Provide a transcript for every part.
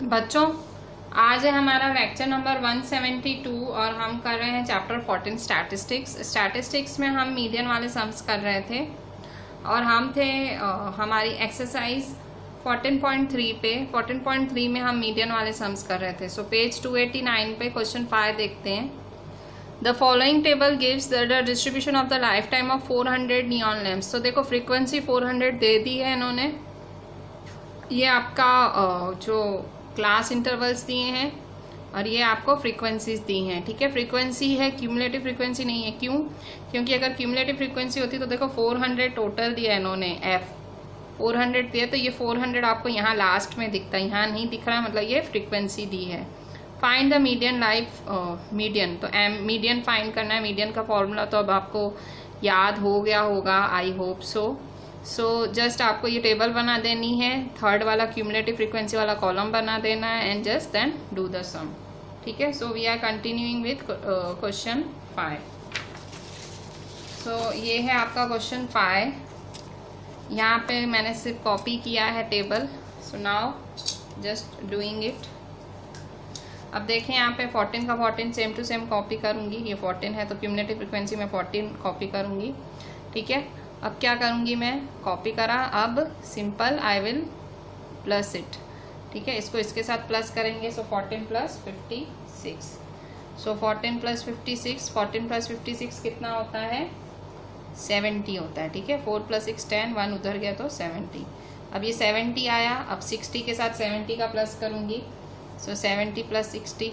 बच्चों, आज है हमारा लेक्चर नंबर 172 और हम कर रहे हैं चैप्टर 14 स्टैटिस्टिक्स में हम मीडियन वाले सम्स कर रहे थे और हम थे हमारी एक्सरसाइज 14.3 पे। 14.3 में हम मीडियन वाले सम्स कर रहे थे। सो पेज 289 पे क्वेश्चन 5 देखते हैं। The following table gives the distribution of the life time of 400 neon lamps. तो देखो फ्रीक्वेंसी 400 दे दी है इन्होंने। ये आपका जो क्लास इंटरवल्स दिए हैं और ये आपको फ्रीक्वेंसीज दी हैं। ठीक है, फ्रीक्वेंसी है, क्यूमुलेटिव फ्रीक्वेंसी नहीं है। क्यों? क्योंकि अगर क्यूमुलेटिव फ्रीक्वेंसी होती तो देखो 400 टोटल दिया इन्होंने, एफ 400 दिया, तो ये 400 आपको यहाँ लास्ट में दिखता है, यहाँ नहीं दिख रहा है, मतलब ये फ्रीक्वेंसी दी है। Find the median life median, तो मीडियन फाइंड करना है। मीडियन का फॉर्मूला तो अब आपको याद हो गया होगा, आई होप सो जस्ट आपको ये टेबल बना देनी है, थर्ड वाला क्यूमुलेटिव फ्रीक्वेंसी वाला कॉलम बना देना है and just then do the sum. ठीक है, so we are continuing with question 5। So ये है आपका क्वेश्चन 5। यहाँ पे मैंने सिर्फ कॉपी किया है table. So now just doing it. अब देखें यहाँ पे 14 का 14 सेम टू सेम कॉपी करूँगी। ये 14 है तो क्यूमुलेटिव फ्रीक्वेंसी में 14 कॉपी करूँगी। ठीक है, अब क्या करूँगी मैं, कॉपी करा, अब simple I will plus it. ठीक है, इसको इसके साथ प्लस करेंगे। सो 14 प्लस 56। सो 14 प्लस 56, 14 प्लस 56 कितना होता है? 70 होता है। ठीक है, 4 प्लस 6 10, 1 उधर गया तो 70। अब ये 70 आया, अब 60 के साथ 70 का प्लस करूँगी। सो 70 प्लस 60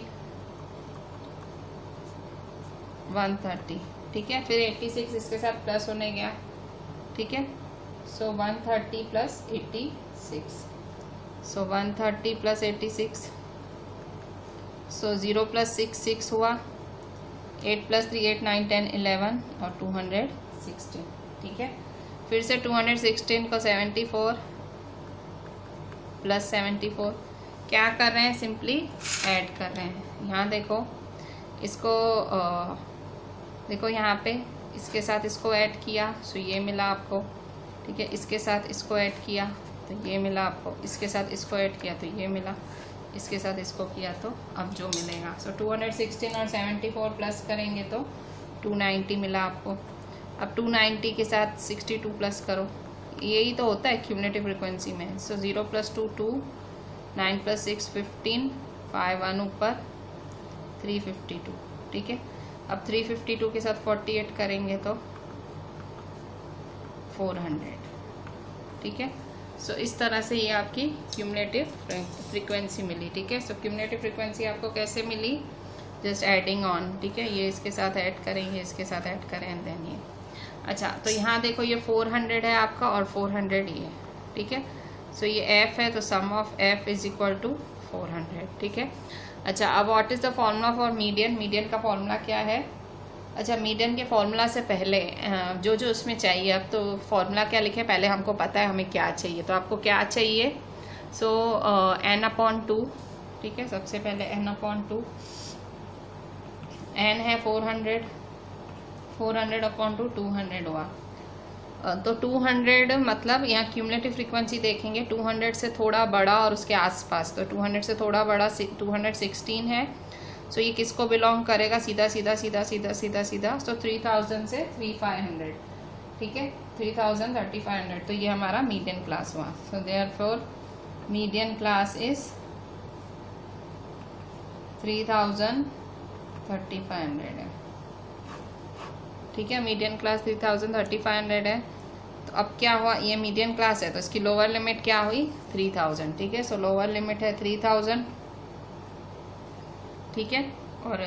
130। ठीक है, फिर 86 इसके साथ प्लस होने गया। ठीक है, सो 130 प्लस 86। सो 130 प्लस 86, सो 0 प्लस 6 6 हुआ, 8 प्लस 3 8 9 10 11 और 216। ठीक है, फिर से 216 को 74 प्लस 74 क्या कर रहे हैं, सिंपली ऐड कर रहे हैं। यहाँ देखो, इसको देखो यहाँ पे इसके साथ इसको ऐड किया, सो ये मिला आपको। ठीक है, इसके साथ इसको ऐड किया तो ये मिला आपको, इसके साथ इसको ऐड किया तो ये मिला, इसके साथ इसको किया तो अब जो मिलेगा। सो 216 और 74 प्लस करेंगे तो 290 मिला आपको। अब 290 के साथ 62 प्लस करो, यही तो होता है क्यूमुलेटिव फ्रीक्वेंसी में। सो 0 प्लस 2 2, 9 प्लस 6 15, 5 1 ऊपर 352। ठीक है, अब 352 के साथ 48 करेंगे तो 400। ठीक है, सो इस तरह से ये आपकी क्यूमुलेटिव फ्रीक्वेंसी मिली। ठीक है, सो क्यूमुलेटिव फ्रीक्वेंसी आपको कैसे मिली? Just adding on. ठीक है, ये इसके साथ ऐड करेंगे, इसके साथ ऐड करें एंड देन ये। अच्छा, तो यहाँ देखो ये 400 है आपका और 400 ये। ठीक है, सो ये एफ है तो sum of F is equal to 400। ठीक है, अच्छा, अब what is the formula for median? Median का फॉर्मूला क्या है? अच्छा, मीडियन के फॉर्मूला से पहले जो जो उसमें चाहिए, अब तो फॉर्मूला क्या लिखे, पहले हमको पता है हमें क्या चाहिए। तो आपको क्या चाहिए? सो n/2। ठीक है, सबसे पहले n/2, n है 400, 400/2 200 हुआ। तो 200 मतलब यहाँ क्यूमुलेटिव फ्रीक्वेंसी देखेंगे 200 से थोड़ा बड़ा और उसके आसपास, तो 200 से थोड़ा बड़ा 216 है। सो ये किसको बिलोंग करेगा? सीधा सीधा सीधा सीधा सीधा सीधा, सो 3000 से 3500। ठीक है, 3000 3500, तो ये हमारा मीडियन क्लास हुआ। So therefore median class is 3000 3500 है। ठीक है, मीडियन क्लास 3000 3500 है। तो अब क्या हुआ, ये मीडियन क्लास है तो इसकी लोअर लिमिट क्या हुई? 3000। ठीक है, सो लोअर लिमिट है 3000। ठीक है, और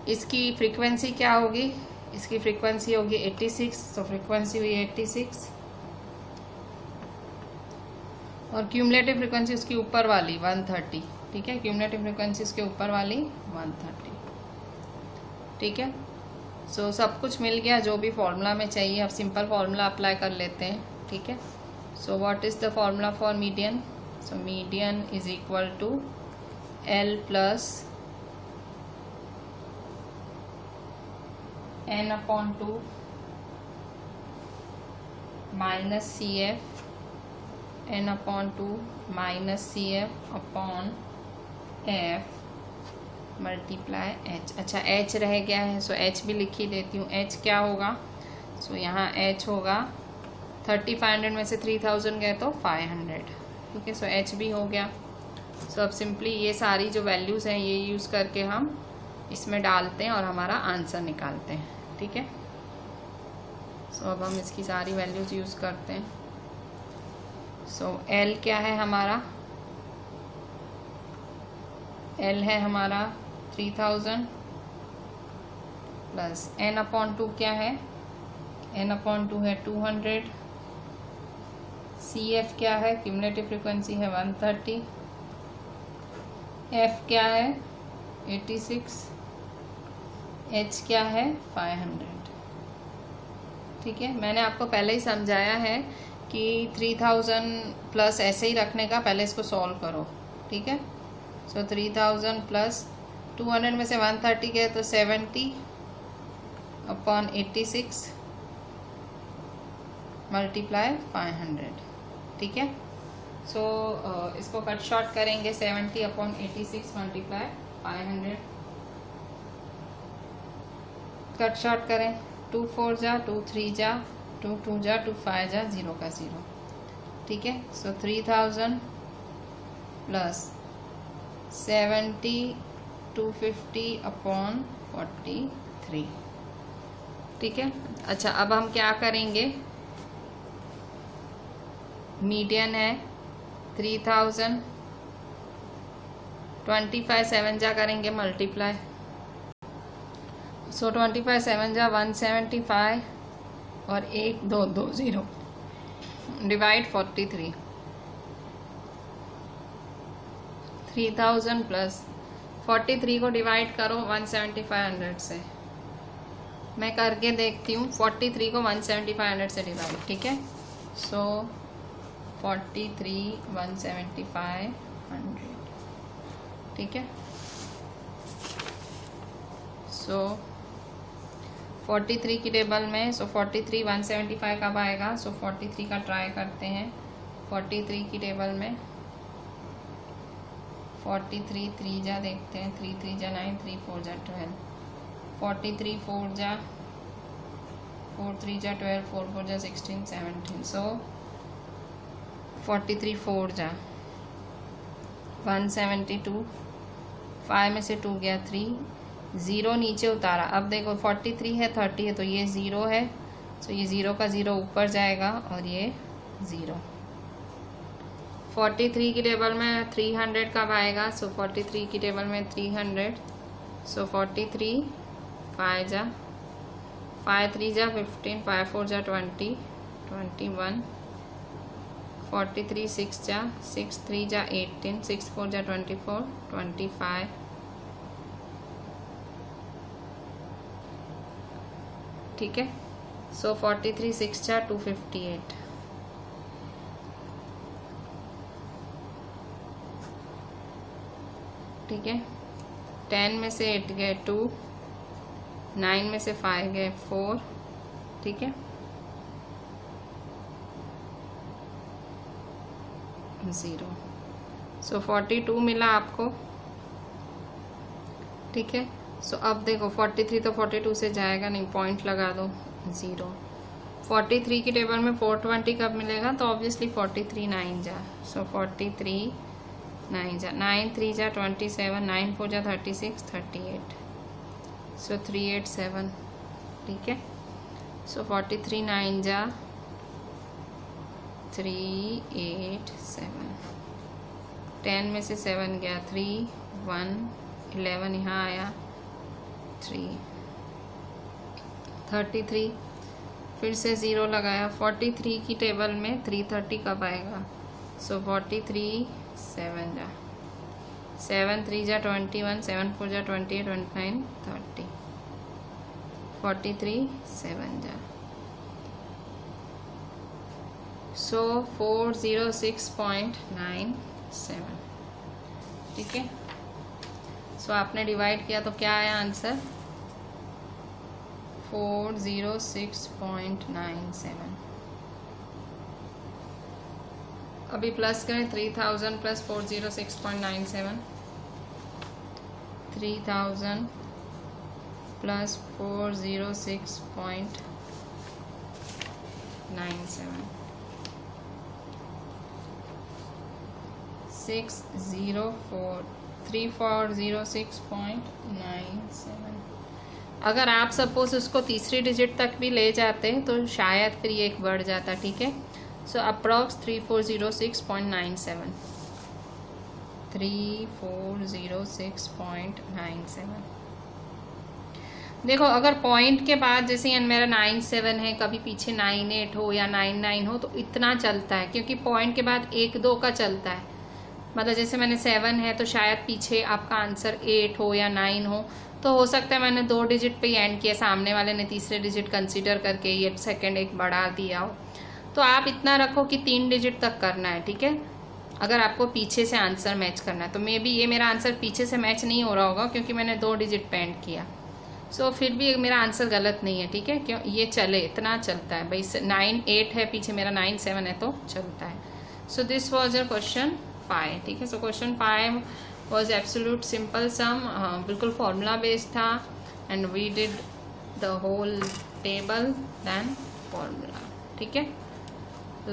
इसकी फ्रीक्वेंसी क्या होगी? इसकी फ्रीक्वेंसी होगी 86, तो फ्रीक्वेंसी हुई 86। और क्यूमुलेटिव फ्रीक्वेंसी उसकी ऊपर वाली 130। ठीक है, क्यूमुलेटिव फ्रीक्वेंसी उसके ऊपर वाली 130। ठीक है, सो सब कुछ मिल गया जो भी फॉर्मूला में चाहिए। अब सिंपल फॉर्मूला अप्लाई कर लेते हैं। ठीक है, so what is the formula for median? So median is equal to L plus n/2 minus CF n/2 minus CF upon F multiply H। अच्छा H रह गया है, सो H भी लिख ही देती हूँ। H क्या होगा, सो यहाँ H होगा 3500 में से 3000 गए तो 500, ठीक है। सो H भी हो गया। सो अब सिंपली ये सारी जो वैल्यूज़ हैं ये यूज़ करके हम इसमें डालते हैं और हमारा आंसर निकालते हैं, ठीक है। सो अब हम इसकी सारी वैल्यूज़ यूज़ करते हैं। सो L क्या है हमारा, L है हमारा 3000 प्लस n/2 क्या है, n/2 है 200, CF क्या है, क्यूमुलेटिव फ्रीक्वेंसी है 130, F क्या है 86, H क्या है 500, ठीक है। मैंने आपको पहले ही समझाया है कि 3000 प्लस ऐसे ही रखने का, पहले इसको सॉल्व करो, ठीक है। सो 3000 प्लस 200 में से 130 गए तो 70 अपॉन 86 मल्टीप्लाई 500, ठीक है। सो इसको कट शॉर्ट करेंगे, 70 अपॉन 86 मल्टीप्लाई 500, कट शॉर्ट करें, 2 4 जा 2 3 जा 2 2 जा 2 5 जा 0 का 0, ठीक है। सो 3000 प्लस 70 250 अपॉन 43, ठीक है। अच्छा अब हम क्या करेंगे, मीडियन है 3000, 25 7 जा करेंगे मल्टीप्लाई, सो 25 7 जा 175 और 1 2 2 0 डिवाइड 43, 3000 प्लस 43 को डिवाइड करो 175 से, मैं करके देखती हूँ 43 को 175 से डिवाइड, ठीक है। सो 43 175 100, ठीक है। सो 43 की टेबल में, सो 43 175 कब आएगा, सो 43 का ट्राई करते हैं। 43 की टेबल में 43 3 जा देखते हैं, 3 3 जा 9, 3 4 जा 12, 43 4 जा 4 3 जा 12, 4 4 जा 16 17, सो 43 4 जा 172, 5 में से 2 गया 3, 0 नीचे उतारा। अब देखो 43 है 30 है तो ये 0 है, सो ये 0 का 0 ऊपर जाएगा और ये 0। 43 की टेबल में 300 कब आएगा, सो 43 की टेबल में 300, सो 43 5 जा 5 3 जा 15, 5 4 जा 20 21, 43 6 जा 6 3 जा 18, 6 4 जा 24 25, ठीक है। सो 43 6 जा 258, ठीक है। 10 में से 8 गए 2, 9 में से 5 गए 4, ठीक है। 0, सो 42 मिला आपको, ठीक है। सो अब देखो 43 तो 42 से जाएगा नहीं, पॉइंट लगा दो 0। 43 की टेबल में 420 कब मिलेगा, तो ऑब्वियसली 43 9 जा, सो 43 9 जा 9 3 जा 27, 9 4 जा 36 38, सो 387, ठीक है। सो 43 9 जा 387, 10 में से 7 गया 3 1 11 यहाँ आया 3, 33 फिर से 0 लगाया। 43 की टेबल में 330 कब आएगा, सो 43 7 जा 7 3 जा 21, 7 4 जा 28 29 30, 43 7 जा, सो 406.97, ठीक है। सो आपने डिवाइड किया तो क्या आया आंसर, 406.97। अभी प्लस करें 3000 प्लस 406.97, 3000 प्लस 406.97, 3406.97। अगर आप सपोज उसको तीसरी डिजिट तक भी ले जाते तो शायद फिर ये एक बढ़ जाता, ठीक है। सो अप्रॉक्स 3406.97, 3406.97। देखो अगर पॉइंट के बाद जैसे यहाँ मेरा 97 है, कभी पीछे 98 हो या 99 हो तो इतना चलता है, क्योंकि पॉइंट के बाद 1-2 का चलता है। मतलब जैसे मैंने 7 है तो शायद पीछे आपका आंसर 8 हो या 9 हो, तो हो सकता है मैंने 2 डिजिट पे एंड किया, सामने वाले ने तीसरे डिजिट कंसीडर करके ये सेकंड एक बढ़ा दिया हो। तो आप इतना रखो कि 3 डिजिट तक करना है, ठीक है। अगर आपको पीछे से आंसर मैच करना है तो मे बी ये मेरा आंसर पीछे से मैच नहीं हो रहा होगा, क्योंकि मैंने 2 डिजिट पे एंड किया। सो फिर भी मेरा आंसर गलत नहीं है, ठीक है। क्यों ये चले, इतना चलता है भाई। 9-8 है, पीछे मेरा 9-7 है तो चलता है। So this was your question 5, ठीक है। So question 5 was absolute simple sum, बिल्कुल फॉर्मूला बेस्ड था, and we did the whole table then formula, ठीक है। तो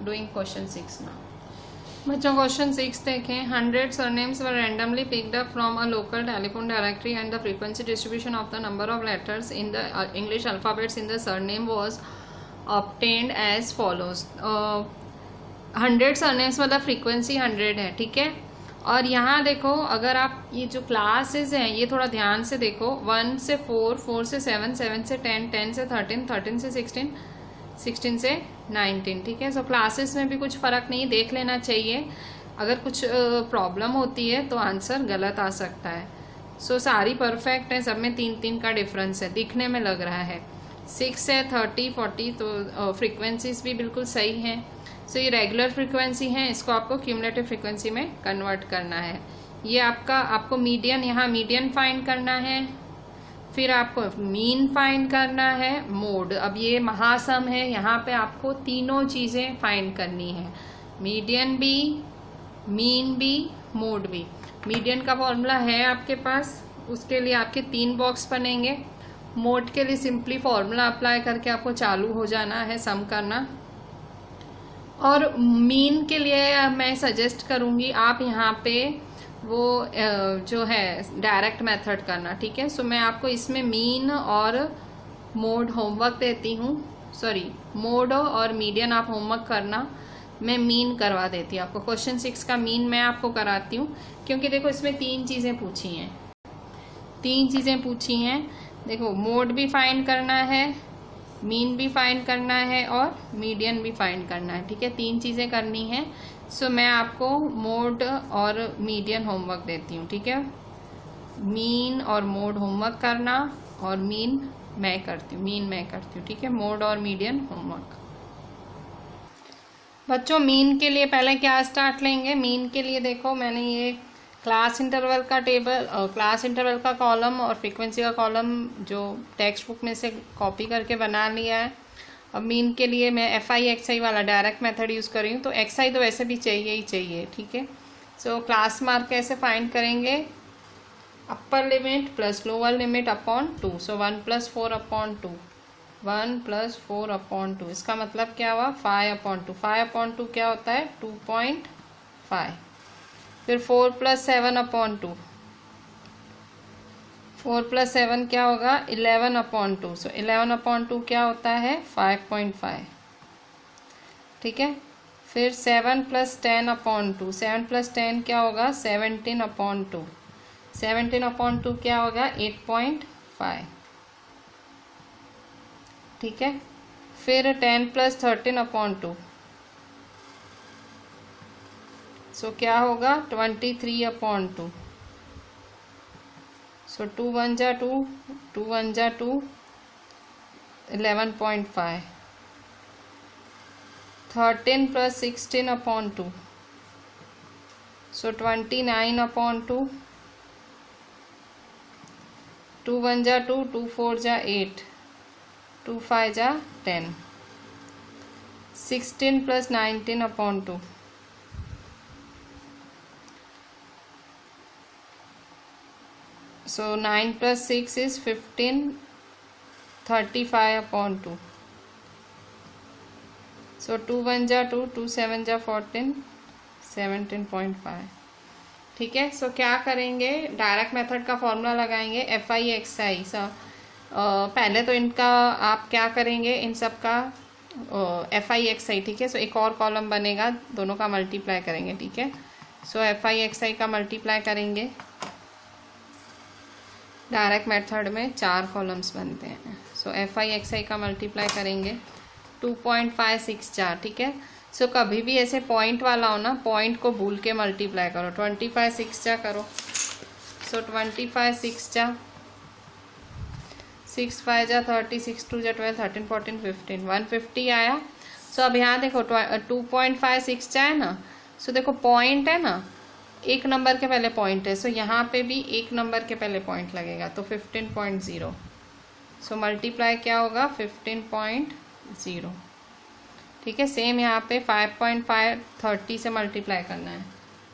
डूइंग क्वेश्चन 6 नाउ। बच्चों क्वेश्चन 6 देखें। 100 surnames were randomly picked up from a local telephone directory and the frequency distribution of the number of letters in the English alphabets in the surname was obtained as follows। 100 surnames मतलब frequency 100 है, ठीक है। और यहाँ देखो, अगर आप ये जो क्लासेस हैं ये थोड़ा ध्यान से देखो, 1 से 4, 4 से 7, 7 से 10, 10 से 13, 13 से 16, 16 से 19, ठीक है। सो क्लासेस में भी कुछ फ़र्क नहीं, देख लेना चाहिए। अगर कुछ प्रॉब्लम होती है तो आंसर गलत आ सकता है। सो सारी परफेक्ट है, सब में 3-3 का डिफरेंस है, दिखने में लग रहा है। 6 है, 30, 40, तो फ्रीक्वेंसीज भी बिल्कुल सही हैं। सो ये रेगुलर फ्रीक्वेंसी है, इसको आपको क्यूमुलेटिव फ्रीक्वेंसी में कन्वर्ट करना है। ये आपको मीडियन, यहाँ मीडियन फाइंड करना है, फिर आपको मीन फाइंड करना है, मोड। अब ये महासम है, यहाँ पे आपको तीनों चीज़ें फाइंड करनी है, मीडियन भी, मीन भी, मोड भी। मीडियन का फॉर्मूला है आपके पास, उसके लिए आपके 3 बॉक्स बनेंगे। मोड के लिए सिंपली फॉर्मूला अप्लाई करके आपको चालू हो जाना है सम करना। और मीन के लिए मैं सजेस्ट करूँगी आप यहाँ पे वो जो है डायरेक्ट मेथड करना, ठीक है। सो मैं आपको इसमें मीन और मोड होमवर्क देती हूँ, सॉरी मोड और मीडियन आप होमवर्क करना, मैं मीन करवा देती हूँ आपको। क्वेश्चन 6 का मीन मैं आपको कराती हूँ, क्योंकि देखो इसमें 3 चीज़ें पूछी हैं, 3 चीज़ें पूछी हैं। देखो मोड भी फाइंड करना है, मीन भी फाइंड करना है और मीडियन भी फाइंड करना है, ठीक है। 3 चीज़ें करनी है। सो मैं आपको मोड और मीडियन होमवर्क देती हूँ, ठीक है। मीन और मोड होमवर्क करना और मीन मैं करती हूँ, ठीक है। मोड और मीडियन होमवर्क। बच्चों मीन के लिए पहले क्या स्टार्ट लेंगे। मीन के लिए देखो मैंने ये क्लास इंटरवल का टेबल, क्लास इंटरवल का कॉलम और फ्रीक्वेंसी का कॉलम जो टेक्स्ट बुक में से कॉपी करके बना लिया है। अब मीन के लिए मैं FI वाला डायरेक्ट मेथड यूज़ कर रही हूँ, तो XI तो वैसे भी चाहिए ही चाहिए, ठीक है। सो क्लास मार्क कैसे फाइंड करेंगे, upper limit plus lower limit upon 2। सो 1 + 4 अपॉन 2, 1 + 4 अपॉन 2, इसका मतलब क्या हुआ 5 अपॉन 2। 5 अपॉन 2 क्या होता है 2.5। फिर 4 + 7 अपॉन 2, 4 + 7 क्या होगा 11 अपॉन 2। सो 11 अपॉन 2 क्या होता है 5.5, ठीक है। फिर 7 + 10 अपॉन 2, 7 + 10 क्या होगा 17 अपॉन 2, 17 अपॉन 2 क्या होगा 8.5, ठीक है। फिर 10 + 13 अपॉन 2, सो क्या होगा 23 अपॉन 2। सो 2 1 जा 2, 2 1 जा 2, 11.5। 13 + 16 अपॉन 2, सो 29 अपॉन 2, 2 1 जा 2, 2 4 जा 8, 2 5 जा 10। 16 + 19 upon 2, So 9 plus 6 is 15, 35/2. So 2 1 जा 2, 2 7 जा 14, 17.5. ठीक है। सो क्या करेंगे, डायरेक्ट मेथड का फॉर्मूला लगाएंगे FI/XI। पहले तो इनका आप क्या करेंगे, इन सब का FI/XI। ठीक है। सो एक और कॉलम बनेगा, दोनों का मल्टीप्लाई करेंगे। ठीक है। सो FI/XI का मल्टीप्लाई करेंगे, डायरेक्ट मेथड में 4 कॉलम्स बनते हैं। सो FI/XI का मल्टीप्लाई करेंगे 2.564। ठीक है। सो कभी भी ऐसे पॉइंट वाला हो ना, पॉइंट को भूल के मल्टीप्लाई करो। 25 6 जा करो। सो 25 6 जा 6 5 जा 30, 6 2 जा 12, 13 14 15, 150 आया। सो अब यहाँ देखो 2.56 जा है ना। सो देखो पॉइंट है ना, एक नंबर के पहले पॉइंट है। सो यहाँ पे भी एक नंबर के पहले पॉइंट लगेगा, तो 15.0। सो मल्टीप्लाई क्या होगा, 15.0। ठीक है। सेम यहाँ पे 5.5 30 से मल्टीप्लाई करना है,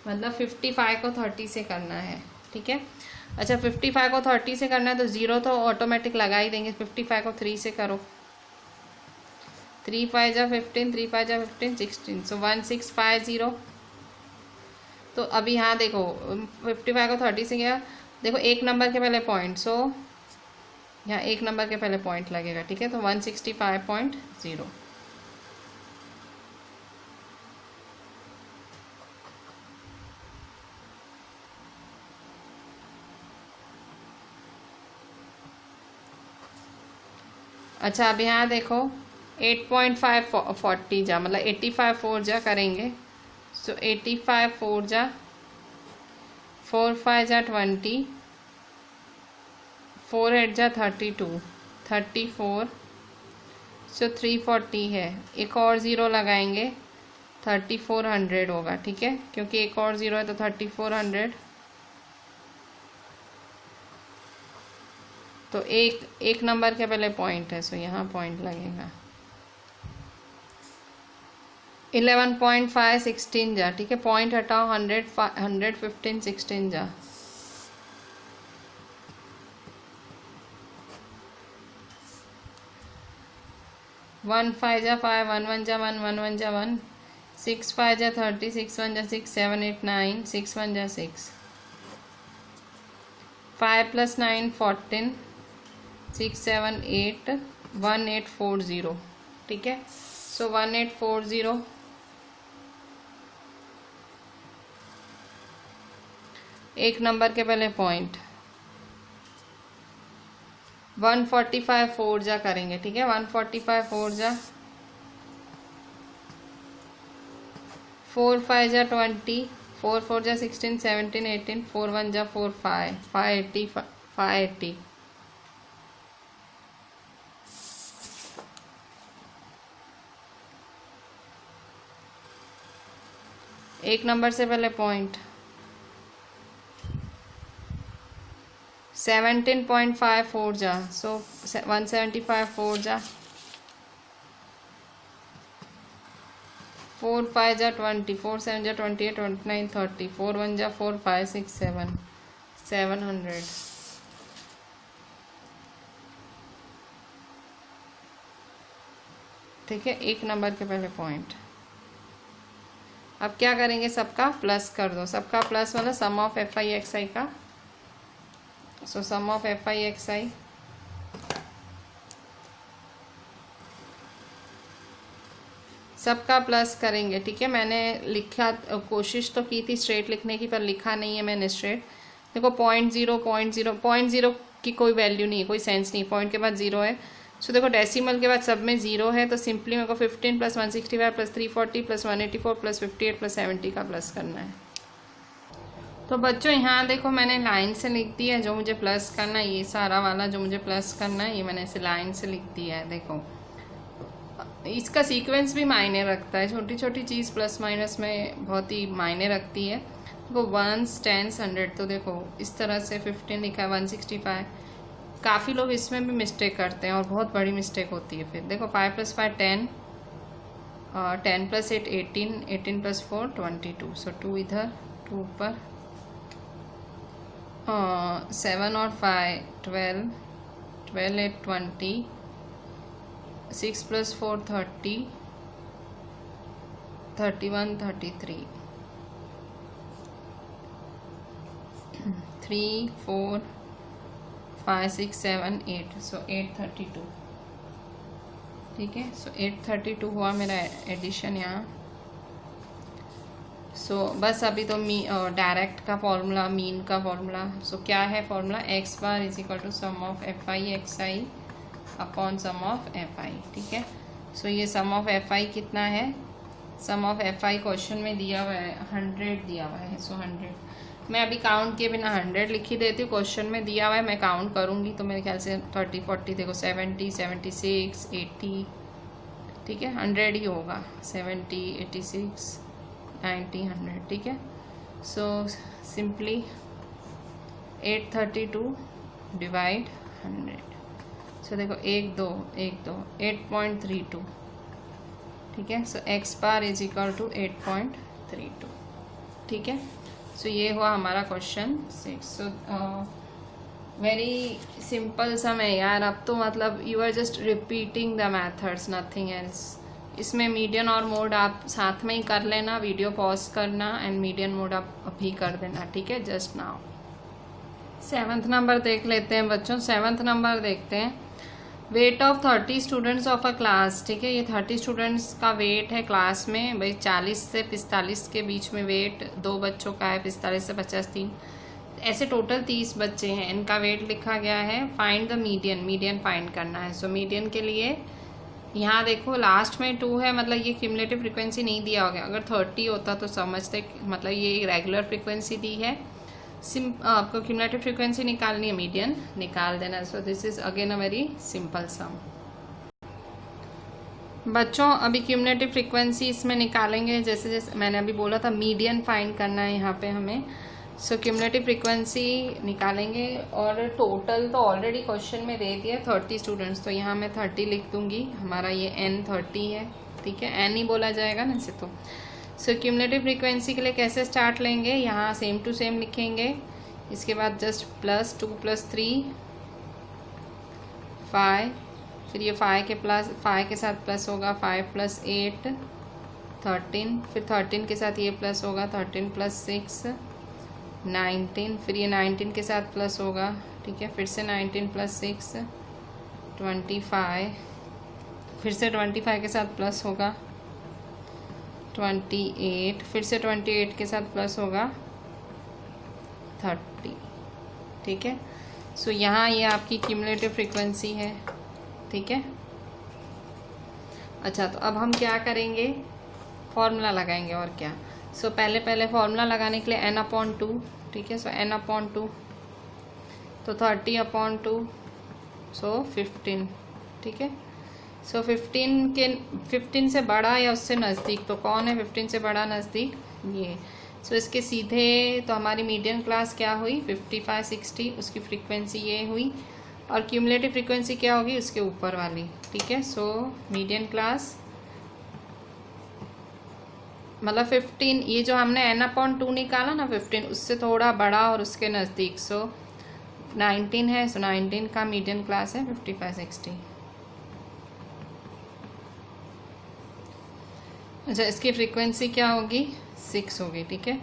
मतलब 55 को 30 से करना है। ठीक है। अच्छा 55 को 30 से करना है तो 0 तो ऑटोमेटिक लगा ही देंगे। 55 को 3 से करो, 3 5 जा 15, 3 5 जा 15, 16। सो 1650। तो अभी यहाँ देखो 55 को 30 से गया, देखो एक नंबर के पहले पॉइंट। सो यहाँ एक नंबर के पहले पॉइंट लगेगा। ठीक है। तो 165.0। अच्छा अब यहाँ देखो 8.540 जा, मतलब 85 4 जा करेंगे। सो 85 4 जा 4 5 जा 20, 4 8 जा 32, 34। सो 340 है, एक और ज़ीरो लगाएंगे 3400 होगा। ठीक है, क्योंकि एक और ज़ीरो है तो 3400। तो एक नंबर के पहले पॉइंट है, सो यहाँ पॉइंट लगेगा। 11.5 16 जा। ठीक है, पॉइंट हटाओ, 100 15 16 जा। वन 5 जा 5, 1 1 जा 1, 1 1 जा 1, 6 5 जा 30, 6 1 जा 6, 7 8 9, 6 1 जा 6, 5 + 9 14, 6 7 8 1840। ठीक है, सो 1840। एक नंबर के पहले पॉइंट 145 4 जा करेंगे। ठीक है, 145 4 जा 4 5 जा 20, 4 4 जा 16 17 18, 4 1 जा 4 5 580 580। एक नंबर से पहले पॉइंट 17.54 जा, सो 175 4 जा 4 5 जा 20, 4 7 जा 28 29 30, 4 1 जा 4 5 6 7 700। ठीक है, एक नंबर के पहले पॉइंट। अब क्या करेंगे, सबका प्लस कर दो। सबका प्लस वाला सम ऑफ FI/XI का। सो सम ऑफ FI/XI सबका प्लस करेंगे। ठीक है, मैंने लिखा, कोशिश तो की थी स्ट्रेट लिखने की, पर लिखा नहीं है मैंने स्ट्रेट। देखो 0.0 की कोई वैल्यू नहीं है, कोई सेंस नहीं, पॉइंट के बाद 0 है। सो देखो डेसिमल के बाद सब में 0 है, तो सिंपली मेरे को 15 + 165 + 340 + 184 + 58 + 70 का प्लस करना है। तो बच्चों यहाँ देखो मैंने लाइन से लिख दिया है जो मुझे प्लस करना है। ये सारा वाला जो मुझे प्लस करना है ये मैंने ऐसे लाइन से लिख दिया है। देखो इसका सीक्वेंस भी मायने रखता है, छोटी छोटी चीज़ प्लस माइनस में बहुत ही मायने रखती है। देखो 1s 10s 100, तो देखो इस तरह से 15 लिखा है, 165। काफ़ी लोग इसमें भी मिस्टेक करते हैं और बहुत बड़ी मिस्टेक होती है। फिर देखो 5 + 5 10, 10 + 8 18, 18 + 4 22। सो 2 इधर, 2 ऊपर, 7 और 5 12, 12 8 20, 6 + 4 30, 31 33, 3 4 5 6 7 8, सो 832। ठीक है, सो 832 हुआ मेरा एडिशन यहाँ। सो बस अभी तो डायरेक्ट का फॉर्मूला, मीन का फॉर्मूला। सो क्या है formula? x bar is equal to sum of fi xi upon sum of fi। ठीक है, सो ये सम ऑफ fi कितना है? सम ऑफ fi क्वेश्चन में दिया हुआ है 100 दिया हुआ है। सो 100 मैं अभी काउंट किए बिना 100 लिखी देती हूँ। क्वेश्चन में दिया हुआ है, मैं काउंट करूँगी तो मेरे ख्याल से 30 40 देखो 70 76 80। ठीक है, 100 ही होगा, 70 86 90 100। ठीक है, सो सिंपली 832 डिवाइड 100। सो देखो 1 2 1 2 8.32। ठीक है, so x bar is equal to 8.32। ठीक है, सो ये हुआ हमारा question 6। So very simple sum है यार। अब तो मतलब you are just repeating the methods, nothing else. इसमें मीडियन और मोड आप साथ में ही कर लेना, वीडियो पॉज करना एंड मीडियन मोड आप अभी कर देना। ठीक है, जस्ट नाउ 7th नंबर देख लेते हैं बच्चों। 7th नंबर देखते हैं। Weight of 30 students of a class. ठीक है, ये 30 स्टूडेंट्स का वेट है क्लास में। भाई 40 से 45 के बीच में वेट 2 बच्चों का है, 45 से 50 3, ऐसे टोटल 30 बच्चे हैं, इनका वेट लिखा गया है। Find the median, median find करना है। सो मीडियन के लिए यहाँ देखो लास्ट में 2 है, मतलब ये क्यूमुलेटिव फ्रीक्वेंसी नहीं दिया होगा। अगर 30 होता तो समझते, मतलब ये रेगुलर फ्रीक्वेंसी दी है। आपको क्यूमुलेटिव फ्रीक्वेंसी निकालनी है, मीडियन निकाल देना। So this is again a very simple सम। बच्चों अभी क्यूमुलेटिव फ्रीक्वेंसी इसमें निकालेंगे, जैसे जैसे मैंने अभी बोला था मीडियन फाइंड करना है यहाँ पे हमें। सो क्यूमुलेटिव फ्रीक्वेंसी निकालेंगे और टोटल तो ऑलरेडी क्वेश्चन में दे दिया 30 स्टूडेंट्स, तो यहाँ मैं 30 लिख दूंगी। हमारा ये n 30 है। ठीक है, n ही बोला जाएगा ना इसे तो। सो क्यूमुलेटिव फ्रीक्वेंसी के लिए कैसे स्टार्ट लेंगे? यहाँ सेम टू सेम लिखेंगे, इसके बाद जस्ट +2 + 3 5, फिर ये 5 के साथ प्लस होगा 5 + 8 13, फिर 13 के साथ ये प्लस होगा 13 + 6 19, फिर ये 19 के साथ प्लस होगा। ठीक है, फिर से 19 + 6 25, फिर से 25 के साथ प्लस होगा 28, फिर से 28 के साथ प्लस होगा 30। ठीक है, सो यहाँ ये आपकी क्यूमुलेटिव फ्रीक्वेंसी है। ठीक है, अच्छा तो अब हम क्या करेंगे? फॉर्मूला लगाएंगे और क्या। सो पहले फॉर्मूला लगाने के लिए n/2। ठीक है, सो n/2 तो 30/2 सो 15। ठीक है, सो 15 से बड़ा या उससे नज़दीक, तो कौन है 15 से बड़ा नज़दीक? ये। सो इसके सीधे तो हमारी मीडियन क्लास क्या हुई? 55 60, उसकी फ्रीक्वेंसी ये हुई। और क्यूमुलेटिव फ्रीक्वेंसी क्या होगी? उसके ऊपर वाली। ठीक है, सो मीडियन क्लास मतलब 15, ये जो हमने n/2 निकाला ना 15, उससे थोड़ा बड़ा और उसके नज़दीक। सो 19 है, सो 19 का मीडियन क्लास है 55 60। अच्छा, इसकी फ्रीक्वेंसी क्या होगी? 6 होगी। ठीक है,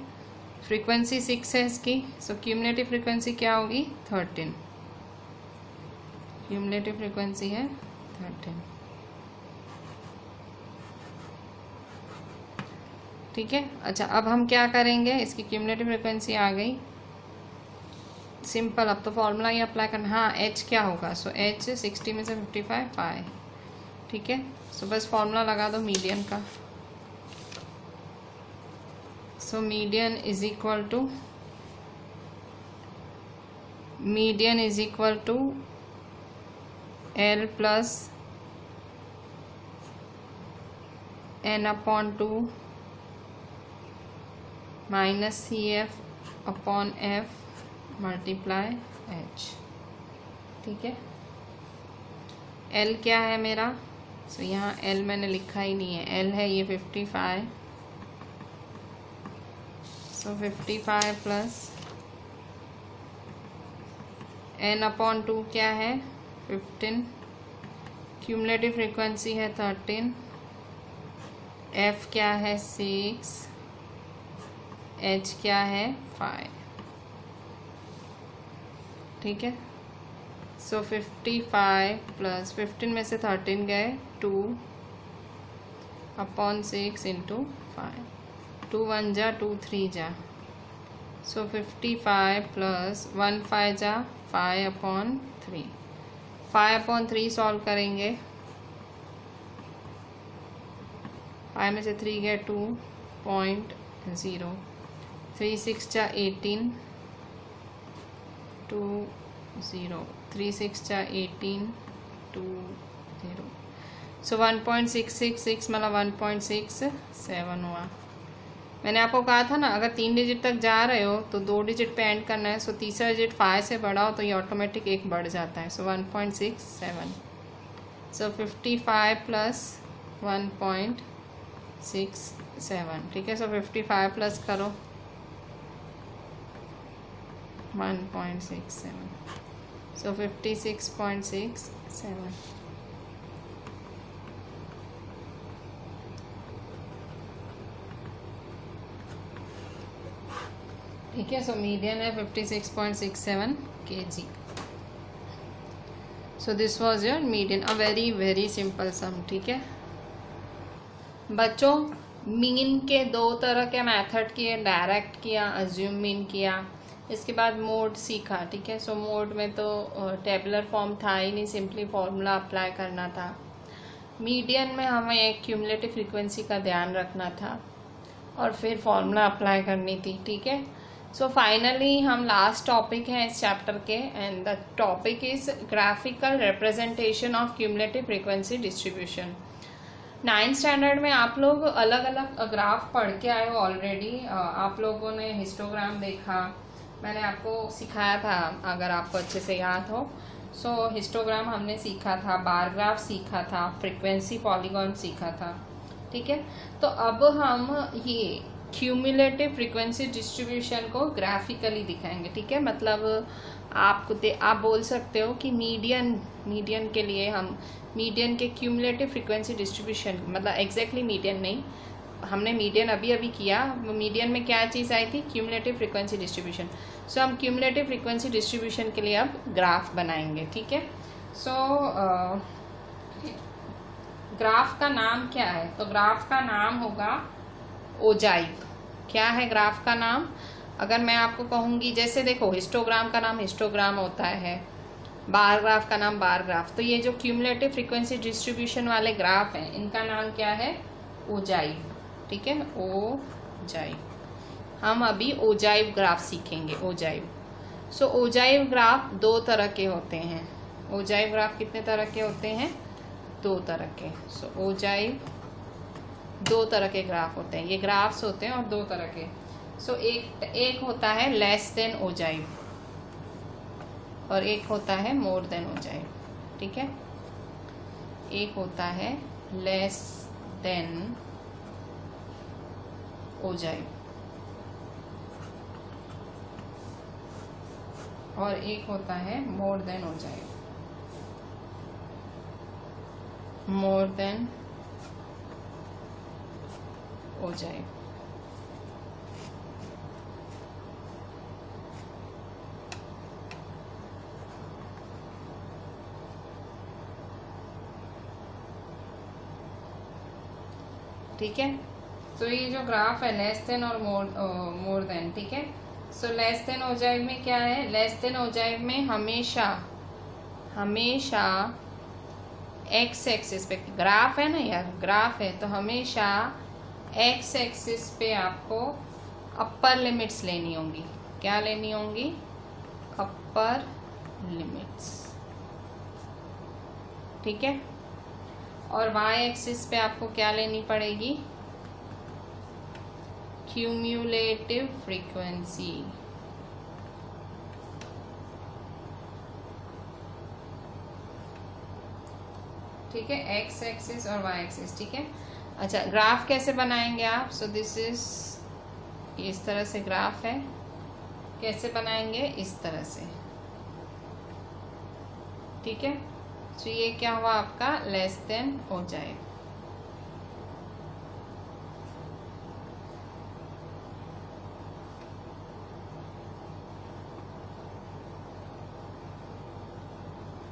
फ्रीक्वेंसी 6 है इसकी। सो क्यूमुलेटिव फ्रीक्वेंसी क्या होगी? 13। क्यूमुलेटिव फ्रीक्वेंसी है 13। ठीक है, अच्छा अब हम क्या करेंगे? इसकी क्यूमुलेटिव फ्रीक्वेंसी आ गई, सिंपल। अब तो फॉर्मूला ही अप्लाई करना। हाँ, h क्या होगा? सो h 60 में से 55 5। ठीक है, सो बस फॉर्मूला लगा दो मीडियन का। So median is equal to L + n/2 -CF/F × h। ठीक है, L क्या है मेरा? सो यहाँ L मैंने लिखा ही नहीं है। L है ये 55। सो 55 + n/2 क्या है 15, क्यूमुलेटिव फ्रीक्वेंसी है 13, f क्या है 6, h क्या है 5। ठीक है, सो 55 प्लस 15 में से 13 गए 2/6 इंटू 5, 2 1 जा 2 3 जा, सो 55 प्लस 1 5 जा 5/3, 5/3 सॉल्व करेंगे, 5 में से 3 गए 2.0, 3 6 जा 18, 2 0, 3 6 जा 18, 2 0, सो 1.666 मतलब 1.67 हुआ। मैंने आपको कहा था ना, अगर 3 डिजिट तक जा रहे हो तो 2 डिजिट पे एंड करना है, सो तीसरा डिजिट 5 से बड़ा हो तो ये ऑटोमेटिक 1 बढ़ जाता है, सो 1.67, सो 55 प्लस 1.67। ठीक है, सो 55 प्लस करो 1.67, सो 56.67। ठीक है, सो मीडियन है 56.67 kg। So this was your median, a very very simple सम। ठीक है बच्चों, मीन के 2 तरह के मेथड किए, डायरेक्ट किया, अज्यूम मीन किया, इसके बाद मोड सीखा। ठीक है, सो मोड में तो टेबुलर फॉर्म था ही नहीं, सिंपली फॉर्मूला अप्लाई करना था। मीडियन में हमें एक क्यूमुलेटिव फ्रीक्वेंसी का ध्यान रखना था और फिर फॉर्मूला अप्लाई करनी थी। ठीक है, सो फाइनली हम लास्ट टॉपिक है इस चैप्टर के, and the topic is graphical representation of cumulative frequency distribution. 9th standard में आप लोग अलग अलग ग्राफ पढ़ के आए हो ऑलरेडी। आप लोगों ने हिस्टोग्राम देखा, मैंने आपको सिखाया था अगर आपको अच्छे से याद हो। सो हिस्टोग्राम हमने सीखा था, बार ग्राफ सीखा था, फ्रीक्वेंसी पॉलीगॉन सीखा था। ठीक है, तो अब हम ये क्यूमुलेटिव फ्रीक्वेंसी डिस्ट्रीब्यूशन को ग्राफिकली दिखाएंगे। ठीक है, मतलब आप बोल सकते हो कि मीडियन के लिए हम मीडियन के क्यूमुलेटिव फ्रीक्वेंसी डिस्ट्रीब्यूशन, मतलब एग्जैक्टली मीडियन नहीं, हमने मीडियन अभी किया। मीडियन में क्या चीज़ आई थी, क्यूमुलेटिव फ्रीक्वेंसी डिस्ट्रीब्यूशन। सो हम क्यूमुलेटिव फ्रीक्वेंसी डिस्ट्रीब्यूशन के लिए अब ग्राफ बनाएंगे। ठीक है, सो ग्राफ का नाम क्या है, तो ग्राफ का नाम होगा ओजाइव। क्या है ग्राफ का नाम, अगर मैं आपको कहूँगी, जैसे देखो हिस्टोग्राम का नाम हिस्टोग्राम होता है, बार ग्राफ का नाम बार ग्राफ, तो ये जो क्यूमुलेटिव फ्रीक्वेंसी डिस्ट्रीब्यूशन वाले ग्राफ हैं इनका नाम क्या है, ओजाइव। ठीक है, ओजाइव। हम अभी ओजाइव ग्राफ सीखेंगे, ओजाइव। सो ओजाइव ग्राफ 2 तरह के होते हैं। ओजाइव ग्राफ कितने तरह के होते हैं, 2 तरह के। सो ओजाइव 2 तरह के ग्राफ होते हैं, ये ग्राफ्स होते हैं और 2 तरह के। सो एक होता है लेस देन ओजाइव और एक होता है मोर देन ओजाइव। ठीक है, एक होता है लेस देन ओजाइव और एक होता है more than ogive, more than ogive. ठीक है, तो ये जो ग्राफ है लेस देन और मोर देन। ठीक है, सो लेस देन ओजाइव में क्या है, लेस देन ओजाइव में हमेशा एक्स एक्सिस पे, ग्राफ है ना यार, ग्राफ है तो हमेशा एक्स एक्सिस पे आपको अपर लिमिट्स लेनी होंगी। क्या लेनी होंगी, अपर लिमिट्स। ठीक है, और वाई एक्सिस पे आपको क्या लेनी पड़ेगी, क्यूम्युलेटिव फ्रीक्वेंसी। ठीक है, एक्स एक्सिस और वाई एक्सिस। ठीक है, अच्छा ग्राफ कैसे बनाएंगे आप, सो दिस इज, इस तरह से ग्राफ है, कैसे बनाएंगे, इस तरह से। ठीक है। तो ये क्या हुआ आपका लेस देन ओजाइव।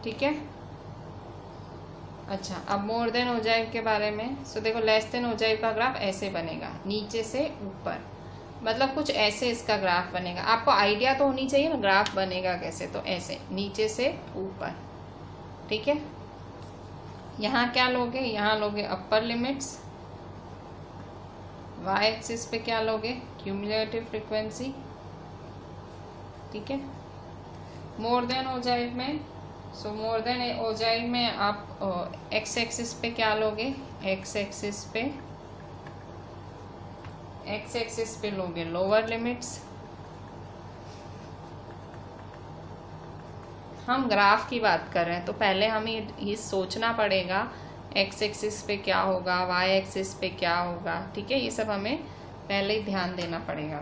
ठीक है। अच्छा, अब मोर देन ओजाइव के बारे में। सो देखो लेस देन ओजाइव का ग्राफ ऐसे बनेगा, नीचे से ऊपर, मतलब कुछ ऐसे इसका ग्राफ बनेगा। आपको आइडिया तो होनी चाहिए ना ग्राफ बनेगा कैसे, तो ऐसे नीचे से ऊपर। ठीक है। यहाँ क्या लोगे, यहाँ लोगे अपर लिमिट्स, वाई एक्सिस पे क्या लोगे क्यूमुलेटिव फ्रीक्वेंसी। ठीक है। मोर देन ओजाइव में, सो मोर देन ओजाइव में आप एक्स एक्सिस पे क्या लोगे, एक्स एक्सिस पे लोगे लोअर लिमिट्स। हम ग्राफ की बात कर रहे हैं तो पहले हमें ये सोचना पड़ेगा एक्स एक्सिस पे क्या होगा, वाई एक्सिस पे क्या होगा। ठीक है, ये सब हमें पहले ही ध्यान देना पड़ेगा।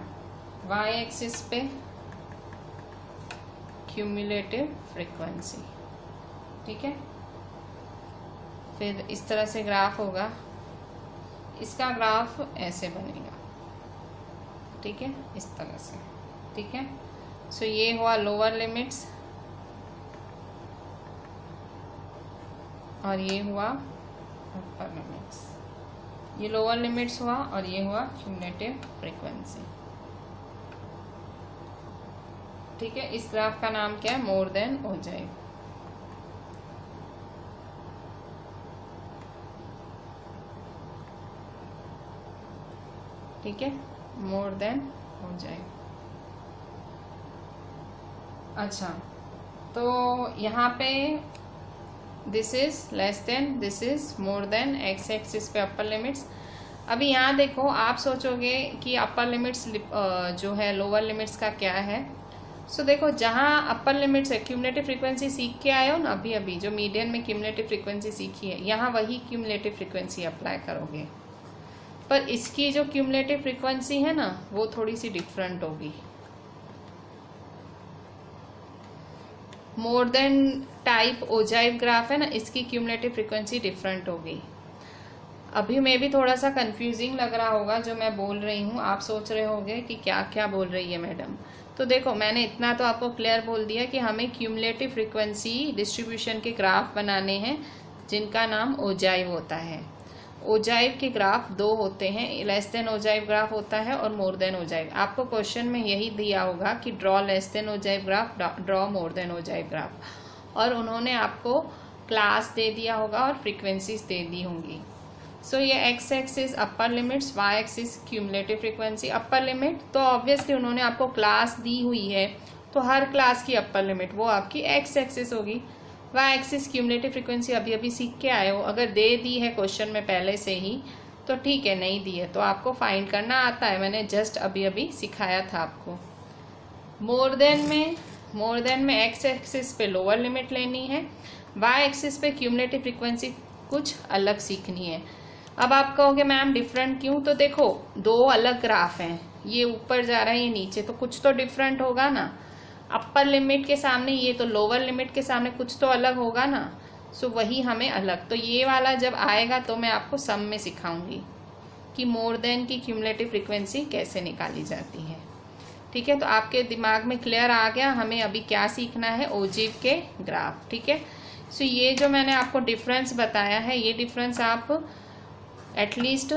वाई एक्सिस पे क्यूमुलेटिव फ्रीक्वेंसी। ठीक है। फिर इस तरह से ग्राफ होगा, इसका ग्राफ ऐसे बनेगा। ठीक है, इस तरह से। ठीक है। सो ये हुआ लोअर लिमिट्स और ये हुआ अपर लिमिट्स। ये लोअर लिमिट्स हुआ और ये हुआ क्यूमुलेटिव फ्रीक्वेंसी। ठीक है। इस ग्राफ का नाम क्या है, मोर देन ओजाइव। ठीक है, मोर देन ओजाइव। अच्छा, तो यहाँ पे this is less than, this is more than, x axis पे अपर लिमिट्स। अभी यहाँ देखो, आप सोचोगे कि अपर लिमिट्स जो है लोअर लिमिट्स का क्या है। सो देखो, जहाँ अपर लिमिट्स है क्यूमुलेटिव फ्रीक्वेंसी सीख के आए हो ना अभी अभी, जो मीडियन में क्यूमुलेटिव फ्रीक्वेंसी सीखी है, यहाँ वही क्यूमुलेटिव फ्रीक्वेंसी अप्लाई करोगे। पर इसकी जो क्यूमुलेटिव फ्रीक्वेंसी है ना वो थोड़ी सी डिफरेंट होगी। More than type ogive graph है ना, इसकी क्यूमुलेटिव फ्रीक्वेंसी डिफरेंट होगी। अभी मैं भी थोड़ा सा कंफ्यूजिंग लग रहा होगा जो मैं बोल रही हूँ, आप सोच रहे होंगे कि क्या क्या बोल रही है मैडम। तो देखो, मैंने इतना तो आपको क्लियर बोल दिया कि हमें क्यूमुलेटिव फ्रीक्वेंसी डिस्ट्रीब्यूशन के ग्राफ बनाने हैं जिनका नाम ओजाइव होता है। ओजाइव के ग्राफ दो होते हैं, लेस देन ओजाइव ग्राफ होता है और मोर देन ओजाइव। आपको क्वेश्चन में यही दिया होगा कि draw less than ogive graph, draw more than ogive graph, और उन्होंने आपको क्लास दे दिया होगा और फ्रीक्वेंसीज दे दी होंगी। सो ये x axis upper limits, y axis cumulative frequency. Upper limit तो ऑब्वियसली उन्होंने आपको क्लास दी हुई है, तो हर क्लास की अपर लिमिट वो आपकी एक्स एक्सिस होगी। वाई एक्सिस क्यूमुलेटिव फ्रीक्वेंसी अभी अभी सीख के आए हो, अगर दे दी है क्वेश्चन में पहले से ही तो ठीक है, नहीं दी है तो आपको फाइंड करना आता है, मैंने जस्ट अभी अभी सिखाया था आपको। मोर देन में एक्स एक्सिस पे लोअर लिमिट लेनी है, वाई एक्सिस पे क्यूमुलेटिव फ्रीक्वेंसी कुछ अलग सीखनी है। अब आप कहोगे मैम डिफरेंट क्यों, तो देखो दो अलग ग्राफ हैं, ये ऊपर जा रहा है ये नीचे, तो कुछ तो डिफरेंट होगा ना। अपर लिमिट के सामने ये, तो लोअर लिमिट के सामने कुछ तो अलग होगा ना। सो वही हमें अलग, तो ये वाला जब आएगा तो मैं आपको सम में सिखाऊंगी कि मोर देन की क्यूमुलेटिव फ्रीक्वेंसी कैसे निकाली जाती है। ठीक है, तो आपके दिमाग में क्लियर आ गया हमें अभी क्या सीखना है, ओजाइव के ग्राफ। ठीक है। सो ये जो मैंने आपको डिफरेंस बताया है, ये डिफरेंस आप एटलीस्ट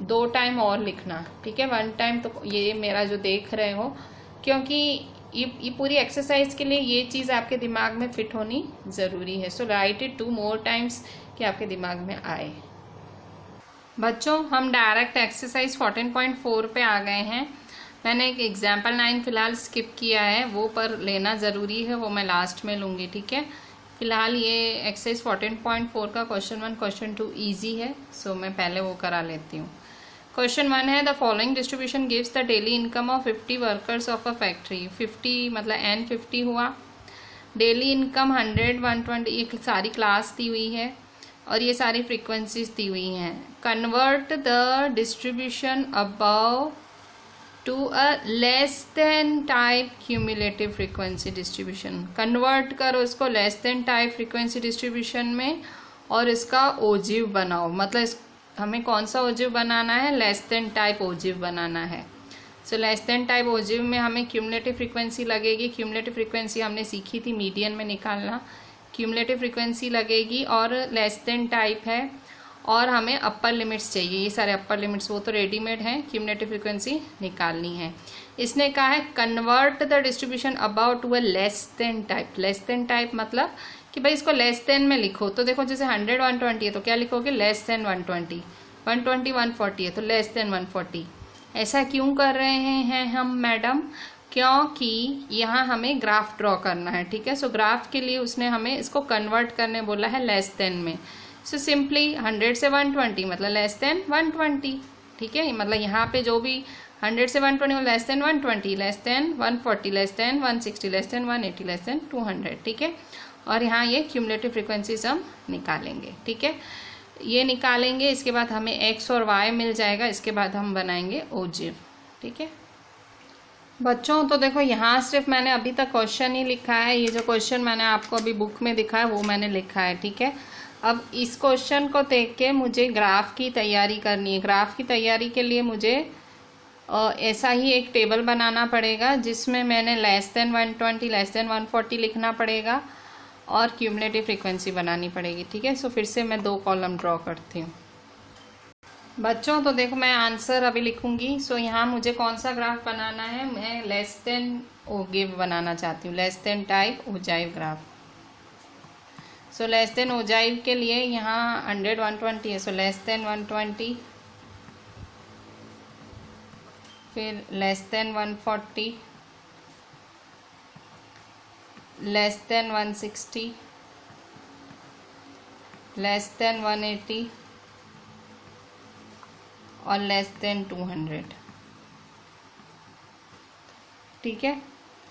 2 टाइम और लिखना। ठीक है, 1 टाइम तो ये मेरा जो देख रहे हो, क्योंकि ये पूरी एक्सरसाइज के लिए ये चीज़ आपके दिमाग में फिट होनी ज़रूरी है। सो राइट इट 2 more टाइम्स कि आपके दिमाग में आए। बच्चों, हम डायरेक्ट एक्सरसाइज 14.4 पे आ गए हैं। मैंने एक एग्जाम्पल 9 फिलहाल स्किप किया है, वो पर लेना ज़रूरी है, वो मैं लास्ट में लूँगी। ठीक है, फिलहाल ये एक्सरसाइज 14.4 का क्वेश्चन 1 क्वेश्चन 2 ईजी है, सो मैं पहले वो करा लेती हूँ। क्वेश्चन 1 है, the following distribution gives the daily income of 50 workers of a factory. 50 मतलब n 50 हुआ, डेली इनकम 100, 120, ये सारी क्लास दी हुई है और ये सारी फ्रीक्वेंसीज दी हुई हैं। Convert the distribution above to a less than type cumulative frequency distribution. Convert करो इसको less than type frequency distribution में और इसका ओजिव बनाओ। मतलब हमें कौन सा ओजिव बनाना है? लेस देन टाइप ओजिव बनाना है। सो लेस देन टाइप ओजिव में हमें क्यूमुलेटिव फ्रीक्वेंसी लगेगी। क्यूमुलेटिव फ्रीक्वेंसी हमने सीखी थी मीडियन में निकालना। क्यूमुलेटिव फ्रीक्वेंसी लगेगी और लेस देन टाइप है और हमें अपर लिमिट्स चाहिए। ये सारे अपर लिमिट्स वो तो रेडीमेड हैं, क्यूमुलेटिव फ्रीक्वेंसी निकालनी है। इसने कहा है convert the distribution about to a less than type. Less than type मतलब कि भाई इसको लेस देन में लिखो। तो देखो जैसे 100 120 है तो क्या लिखोगे? Less than 120। 120 140 है तो लेस देन 140। ऐसा क्यों कर रहे हैं हम मैडम? क्योंकि यहाँ हमें ग्राफ ड्रॉ करना है, ठीक है। सो ग्राफ के लिए उसने हमें इसको कन्वर्ट करने बोला है लेस देन में। सो सिंपली 100 से 120 मतलब लेस देन 120, ठीक है। मतलब यहाँ पे जो भी 100 से 120 less than 120, less than 140, less than 160, less than 180, less than 200, ठीक है। और यहाँ ये क्यूमुलेटिव फ्रीक्वेंसीज हम निकालेंगे, ठीक है। ये निकालेंगे, इसके बाद हमें एक्स और वाई मिल जाएगा। इसके बाद हम बनाएंगे ओजिव, ठीक है बच्चों। तो देखो यहाँ सिर्फ मैंने अभी तक क्वेश्चन ही लिखा है। ये जो क्वेश्चन मैंने आपको अभी बुक में दिखा है वो मैंने लिखा है, ठीक है। अब इस क्वेश्चन को देख के मुझे ग्राफ की तैयारी करनी है। ग्राफ की तैयारी के लिए मुझे ऐसा ही एक टेबल बनाना पड़ेगा जिसमें मैंने लेस देन 120, लेस देन 140 लिखना पड़ेगा और क्यूमुलेटिव फ्रीक्वेंसी बनानी पड़ेगी, ठीक है। सो फिर से मैं 2 कॉलम ड्रॉ करती हूँ बच्चों। तो देखो मैं आंसर अभी लिखूंगी। सो यहाँ मुझे कौन सा ग्राफ बनाना है? मैं लेस देन ओजिव बनाना चाहती हूँ, less than type ओजिव graph. So less than ओजिव के लिए यहाँ 100 120 है, सो लेस देन 120, फिर less than 140, less than 160, less than 180 और लेस देन 200, ठीक है।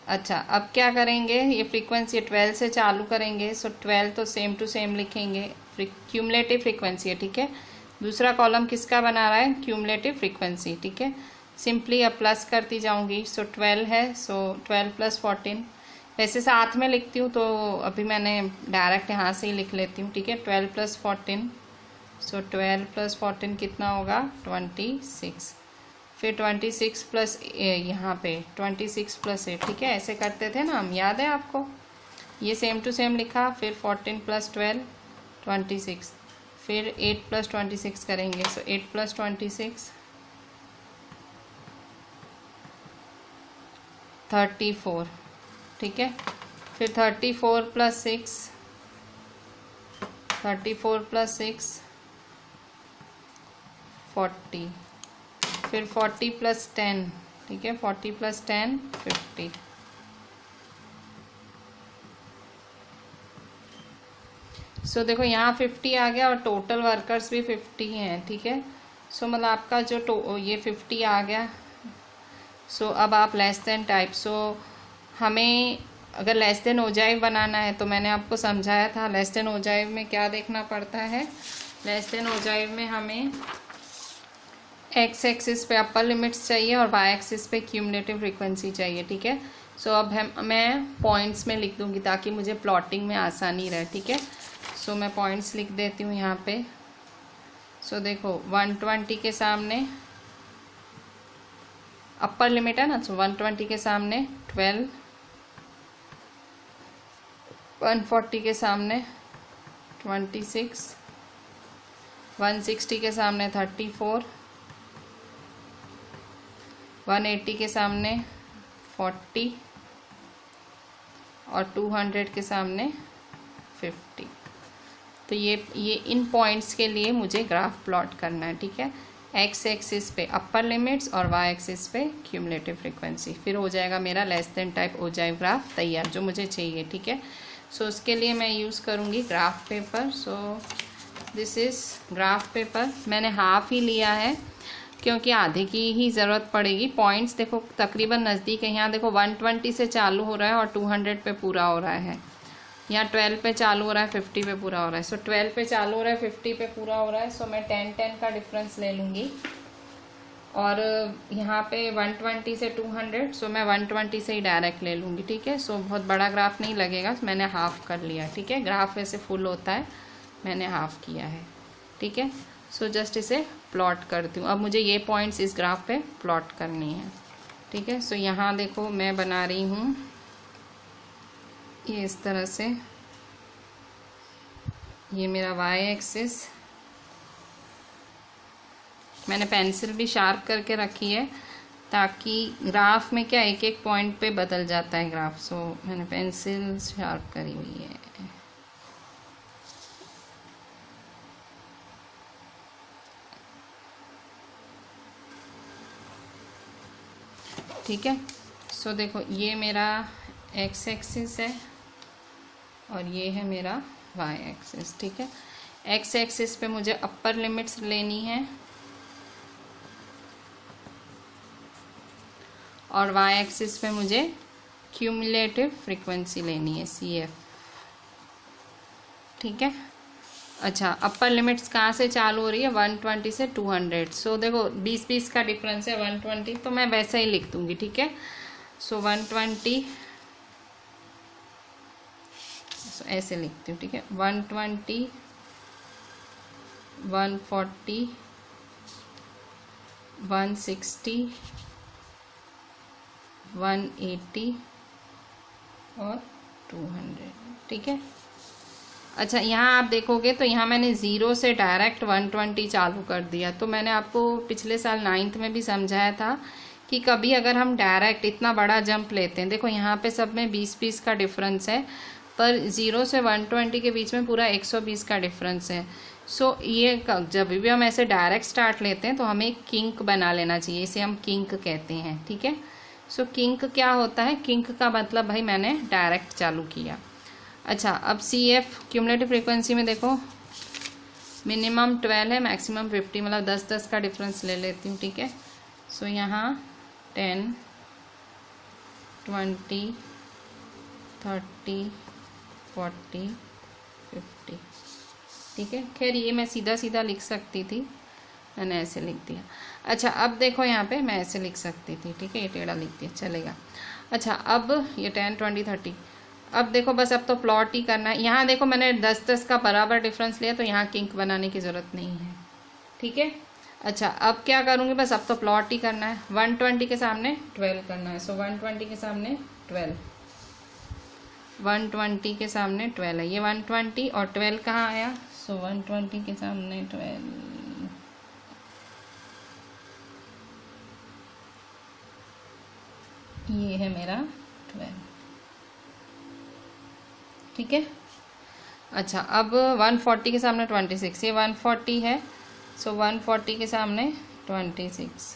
अच्छा अब क्या करेंगे? ये फ्रीक्वेंसी 12 से चालू करेंगे। सो 12 तो सेम टू सेम लिखेंगे, क्यूमुलेटिव फ्रीक्वेंसी है, ठीक है। दूसरा कॉलम किसका बना रहा है? क्यूमुलेटिव फ्रीक्वेंसी, ठीक है। सिंपली अब प्लस करती जाऊंगी। सो 12 है, सो 12 + 14। वैसे साथ में लिखती हूँ तो अभी मैंने डायरेक्ट यहाँ से ही लिख लेती हूँ, ठीक है। 12 + 14, सो 12 + 14 कितना होगा? 26। फिर 26 प्लस यहाँ पे 26 + 8, ठीक है। ऐसे करते थे ना हम, याद है आपको? ये सेम टू सेम लिखा। फिर 14 + 12 26, फिर 8 + 26 करेंगे। सो 8 + 26 34, ठीक है। फिर 34 + 6 34 + 6 40, फिर 40 + 10, ठीक है। 40 + 10 50। सो देखो यहाँ 50 आ गया और टोटल वर्कर्स भी 50 हैं, ठीक है। सो मतलब आपका जो ये 50 आ गया। सो अब आप लेस देन टाइप। सो हमें अगर लेस देन ओजिव बनाना है तो मैंने आपको समझाया था लेस देन ओजिव में क्या देखना पड़ता है। लेस देन ओजिव में हमें एक्स एक्सिस पे अपर लिमिट्स चाहिए और वाई एक्सिस पे क्यूमुलेटिव फ्रीक्वेंसी चाहिए, ठीक है। सो अब मैं पॉइंट्स में लिख दूंगी ताकि मुझे प्लॉटिंग में आसानी रहे, ठीक है। सो मैं पॉइंट्स लिख देती हूँ यहाँ पे। सो देखो 120 के सामने अपर लिमिट है ना, सो 120 के सामने 12, 140 के सामने 26, 160 के सामने 34, 180 के सामने 40 और 200 के सामने 50। तो ये इन पॉइंट्स के लिए मुझे ग्राफ प्लॉट करना है, ठीक है। एक्स एक्सिस पे अपर लिमिट्स और वाई एक्सिस पे क्यूमुलेटिव फ्रीक्वेंसी। फिर हो जाएगा मेरा लेस देन टाइप ओजिव ग्राफ तैयार जो मुझे चाहिए, ठीक है। सो उसके लिए मैं यूज़ करूँगी graph paper. So this is graph paper. मैंने हाफ ही लिया है क्योंकि आधे की ही ज़रूरत पड़ेगी। पॉइंट्स देखो तकरीबन नज़दीक है। यहाँ देखो 120 से चालू हो रहा है और 200 पे पूरा हो रहा है। यहाँ 12 पे चालू हो रहा है, 50 पे पूरा हो रहा है। सो 12 पे चालू हो रहा है, 50 पे पूरा हो रहा है। सो मैं 10 का डिफरेंस ले लूँगी। और यहाँ पे 120 से 200, सो मैं 120 से ही डायरेक्ट ले लूँगी, ठीक है। सो बहुत बड़ा ग्राफ नहीं लगेगा, मैंने हाफ कर लिया, ठीक है। ग्राफ वैसे फुल होता है, मैंने हाफ किया है, ठीक है। सो जस्ट इसे प्लॉट करती हूँ। अब मुझे ये पॉइंट्स इस ग्राफ पे प्लॉट करनी है, ठीक है। सो यहाँ देखो मैं बना रही हूँ ये इस तरह से, ये मेरा y एक्सिस, मैंने पेंसिल भी शार्प करके रखी है ताकि ग्राफ में क्या एक एक पॉइंट पे बदल जाता है ग्राफ। सो मैंने पेंसिल शार्प करी हुई है, ठीक है। सो देखो ये मेरा x एक्सिस है और ये है मेरा y एक्सिस, ठीक है। x एक्सिस पे मुझे अपर लिमिट्स लेनी है और y एक्सिस पे मुझे क्यूमुलेटिव फ्रीक्वेंसी लेनी है CF, ठीक है। अच्छा, अपर लिमिट्स कहाँ से चालू हो रही है? 120 से 200। सो देखो 20-20 का डिफरेंस है, 120 तो मैं वैसा ही लिख दूंगी, ठीक है। सो 120 ऐसे लिखती हूँ, ठीक है। 120, 140, 160, 180 और 200, ठीक है। अच्छा, यहाँ आप देखोगे तो यहाँ मैंने 0 से डायरेक्ट 120 चालू कर दिया। तो मैंने आपको पिछले साल 9th में भी समझाया था कि कभी अगर हम डायरेक्ट इतना बड़ा जंप लेते हैं, देखो यहाँ पे सब में 20-20 का डिफरेंस है, पर 0 से 120 के बीच में पूरा 120 का डिफरेंस है। सो ये जब भी हम ऐसे डायरेक्ट स्टार्ट लेते हैं तो हमें किंक बना लेना चाहिए, इसे हम किंक कहते हैं, ठीक है। सो किंक क्या होता है? किंक का मतलब भाई मैंने डायरेक्ट चालू किया। अच्छा, अब CF क्यूमुलेटिव फ्रीक्वेंसी में देखो मिनिमम 12 है, मैक्सिमम 50, मतलब 10-10 का डिफरेंस ले लेती हूँ, ठीक है। सो यहाँ 10, 20, 30, 40, 50, ठीक है। खैर ये मैं सीधा सीधा लिख सकती थी, मैंने ऐसे लिख दिया। अच्छा, अब देखो यहाँ पे मैं ऐसे लिख सकती थी, ठीक है, ये टेढ़ा लिख दिया, चलेगा। अच्छा, अब ये 10, 20, 30, अब देखो बस अब तो प्लॉट ही करना है। यहाँ देखो मैंने 10-10 का बराबर डिफरेंस लिया, तो यहाँ किंक बनाने की ज़रूरत नहीं है, ठीक है। अच्छा, अब क्या करूँगी? बस अब तो प्लॉट ही करना है। 120 के सामने 12 करना है। सो 120 के सामने 12, 120 के सामने 12 है, ये 120 और 12 कहाँ आया? सो 120 के सामने 12, ये है मेरा 12, ठीक है। अच्छा, अब 140 के सामने 26, ये 140 है। सो 140 के सामने 26,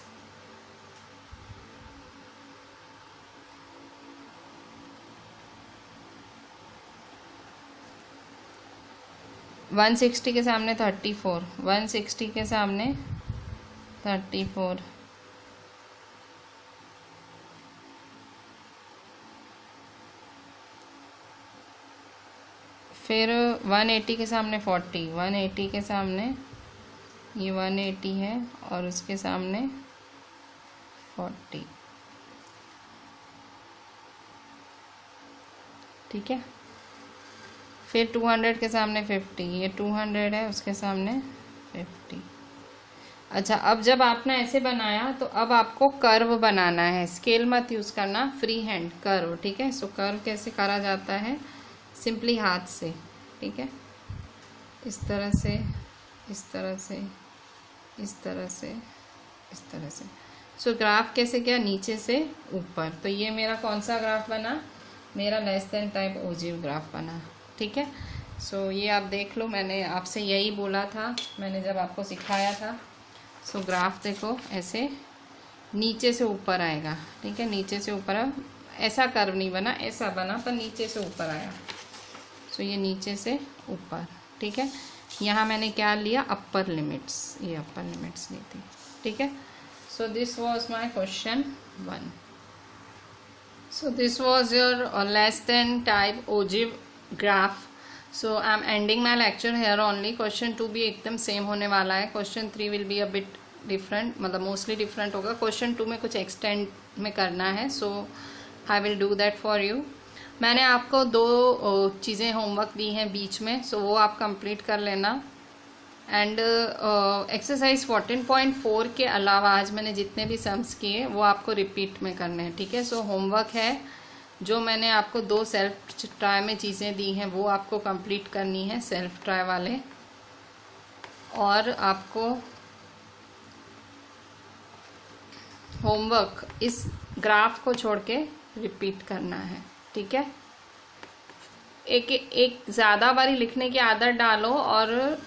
वन 160 के सामने 34, 160 के सामने 34, फिर 180 के सामने 40, 180 के सामने ये 180 है और उसके सामने 40, ठीक है। फिर 200 के सामने 50, ये 200 है, उसके सामने 50। अच्छा, अब जब आपने ऐसे बनाया तो अब आपको कर्व बनाना है, स्केल मत यूज़ करना, फ्री हैंड कर्व, ठीक है। सो कर्व कैसे करा जाता है? सिंपली हाथ से, ठीक है, इस तरह से, इस तरह से, इस तरह से, इस तरह से। सो ग्राफ कैसे किया? नीचे से ऊपर। तो ये मेरा कौन सा ग्राफ बना? मेरा लेस देन टाइप ओजिव ग्राफ बना, ठीक है। सो ये आप देख लो, मैंने आपसे यही बोला था मैंने जब आपको सिखाया था। सो ग्राफ देखो ऐसे नीचे से ऊपर आएगा, ठीक है, नीचे से ऊपर। ऐसा कर्व नहीं बना, ऐसा बना पर नीचे से ऊपर आया। सो ये नीचे से ऊपर, ठीक है। यहाँ मैंने क्या लिया? अपर लिमिट्स, ये अपर लिमिट्स ली थी, ठीक है। So this was my question 1. So this was your less than type ogive graph. So I am ending my lecture here only. Question 2 भी एकदम सेम होने वाला है. Question 3 will be a bit different, मतलब mostly different होगा। Question 2 में कुछ extend में करना है, so I will do that for you. मैंने आपको 2 चीज़ें होमवर्क दी हैं बीच में, सो वो आप कंप्लीट कर लेना। एंड एक्सरसाइज 14.4 के अलावा आज मैंने जितने भी सम्स किए वो आपको रिपीट में करने हैं, ठीक है। सो होमवर्क है, जो मैंने आपको 2 सेल्फ ट्राई में चीज़ें दी हैं वो आपको कंप्लीट करनी है, सेल्फ ट्राई वाले। और आपको होमवर्क इस ग्राफ को छोड़ के रिपीट करना है, ठीक है। एक ज़्यादा बारी लिखने की आदत डालो और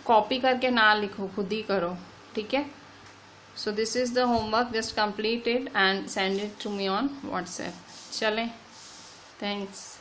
कॉपी करके ना लिखो, खुद ही करो, ठीक है। So this is the homework, just complete it and send it to me on WhatsApp. चलें, थैंक्स।